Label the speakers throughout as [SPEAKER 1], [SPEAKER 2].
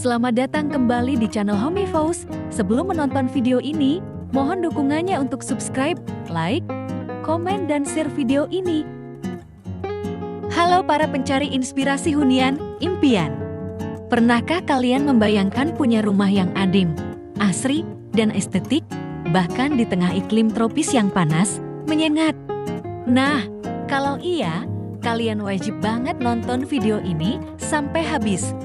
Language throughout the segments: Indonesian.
[SPEAKER 1] Selamat datang kembali di channel Homey Fauzi. Sebelum menonton video ini, mohon dukungannya untuk subscribe, like, komen, dan share video ini. Halo para pencari inspirasi hunian, impian. Pernahkah kalian membayangkan punya rumah yang adem, asri, dan estetik, bahkan di tengah iklim tropis yang panas, menyengat? Nah, kalau iya, kalian wajib banget nonton video ini sampai habis.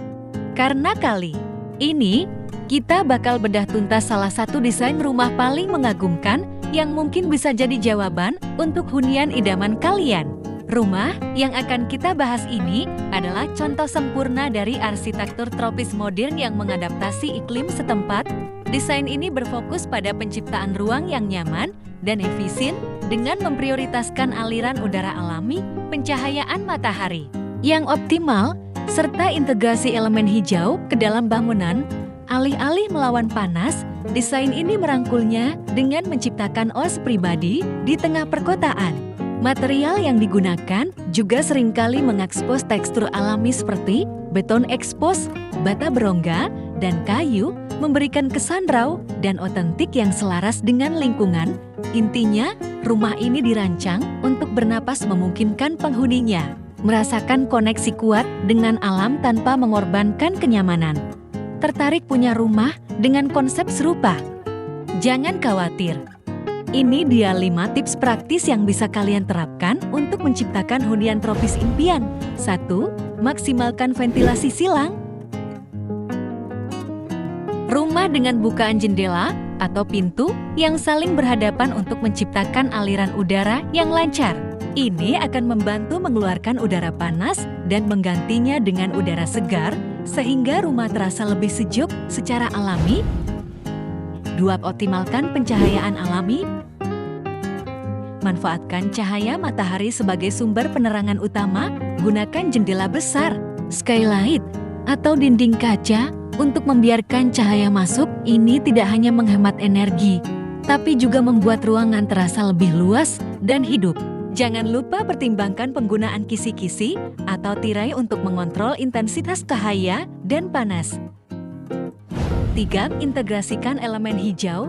[SPEAKER 1] Karena kali ini, kita bakal bedah tuntas salah satu desain rumah paling mengagumkan yang mungkin bisa jadi jawaban untuk hunian idaman kalian. Rumah yang akan kita bahas ini adalah contoh sempurna dari arsitektur tropis modern yang mengadaptasi iklim setempat. Desain ini berfokus pada penciptaan ruang yang nyaman dan efisien dengan memprioritaskan aliran udara alami, pencahayaan matahari yang optimal, serta integrasi elemen hijau ke dalam bangunan. Alih-alih melawan panas, desain ini merangkulnya dengan menciptakan oase pribadi di tengah perkotaan. Material yang digunakan juga seringkali mengekspos tekstur alami seperti beton ekspos, bata berongga, dan kayu, memberikan kesan raw dan otentik yang selaras dengan lingkungan. Intinya, rumah ini dirancang untuk bernapas memungkinkan penghuninya merasakan koneksi kuat dengan alam tanpa mengorbankan kenyamanan. Tertarik punya rumah dengan konsep serupa? Jangan khawatir. Ini dia 5 tips praktis yang bisa kalian terapkan untuk menciptakan hunian tropis impian. 1. Maksimalkan ventilasi silang. Rumah dengan bukaan jendela atau pintu yang saling berhadapan untuk menciptakan aliran udara yang lancar. Ini akan membantu mengeluarkan udara panas dan menggantinya dengan udara segar, sehingga rumah terasa lebih sejuk secara alami. 2. Optimalkan pencahayaan alami. Manfaatkan cahaya matahari sebagai sumber penerangan utama. Gunakan jendela besar, skylight, atau dinding kaca untuk membiarkan cahaya masuk. Ini tidak hanya menghemat energi, tapi juga membuat ruangan terasa lebih luas dan hidup. Jangan lupa pertimbangkan penggunaan kisi-kisi atau tirai untuk mengontrol intensitas cahaya dan panas. 3. Integrasikan elemen hijau.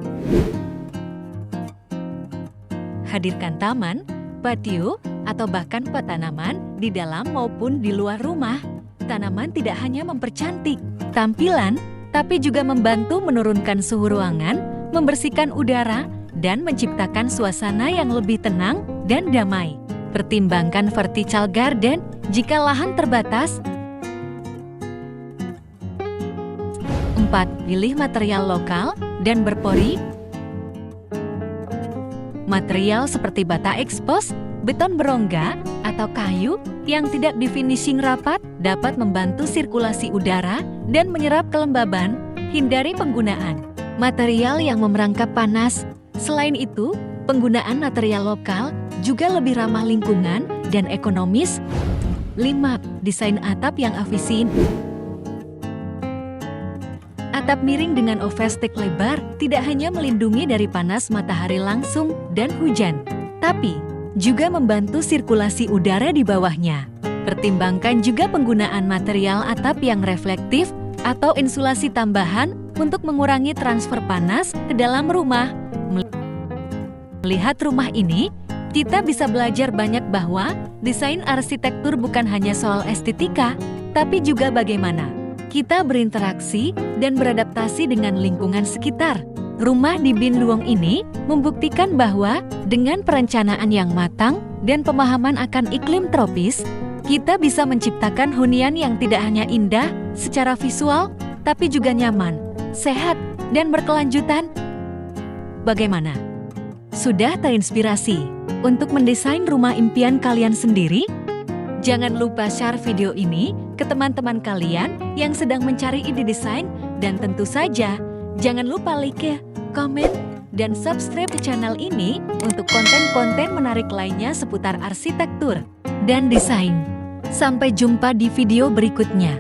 [SPEAKER 1] Hadirkan taman, patio, atau bahkan petanaman di dalam maupun di luar rumah. Tanaman tidak hanya mempercantik tampilan, tapi juga membantu menurunkan suhu ruangan, membersihkan udara, dan menciptakan suasana yang lebih tenang dan damai. Pertimbangkan vertical garden jika lahan terbatas. 4. Pilih material lokal dan berpori. Material seperti bata ekspos, beton berongga, atau kayu yang tidak di-finishing rapat dapat membantu sirkulasi udara dan menyerap kelembaban. Hindari penggunaan material yang memerangkap panas. Selain itu, penggunaan material lokal juga lebih ramah lingkungan dan ekonomis. 5. Desain atap yang efisien. Atap miring dengan overstick lebar tidak hanya melindungi dari panas matahari langsung dan hujan, tapi juga membantu sirkulasi udara di bawahnya. Pertimbangkan juga penggunaan material atap yang reflektif atau insulasi tambahan untuk mengurangi transfer panas ke dalam rumah. Melihat rumah ini, kita bisa belajar banyak bahwa desain arsitektur bukan hanya soal estetika, tapi juga bagaimana kita berinteraksi dan beradaptasi dengan lingkungan sekitar. Rumah di Bin Luong ini membuktikan bahwa dengan perencanaan yang matang dan pemahaman akan iklim tropis, kita bisa menciptakan hunian yang tidak hanya indah secara visual, tapi juga nyaman, sehat, dan berkelanjutan. Bagaimana? Sudah terinspirasi untuk mendesain rumah impian kalian sendiri? Jangan lupa share video ini ke teman-teman kalian yang sedang mencari ide desain, dan tentu saja jangan lupa like, komen, dan subscribe channel ini untuk konten-konten menarik lainnya seputar arsitektur dan desain. Sampai jumpa di video berikutnya.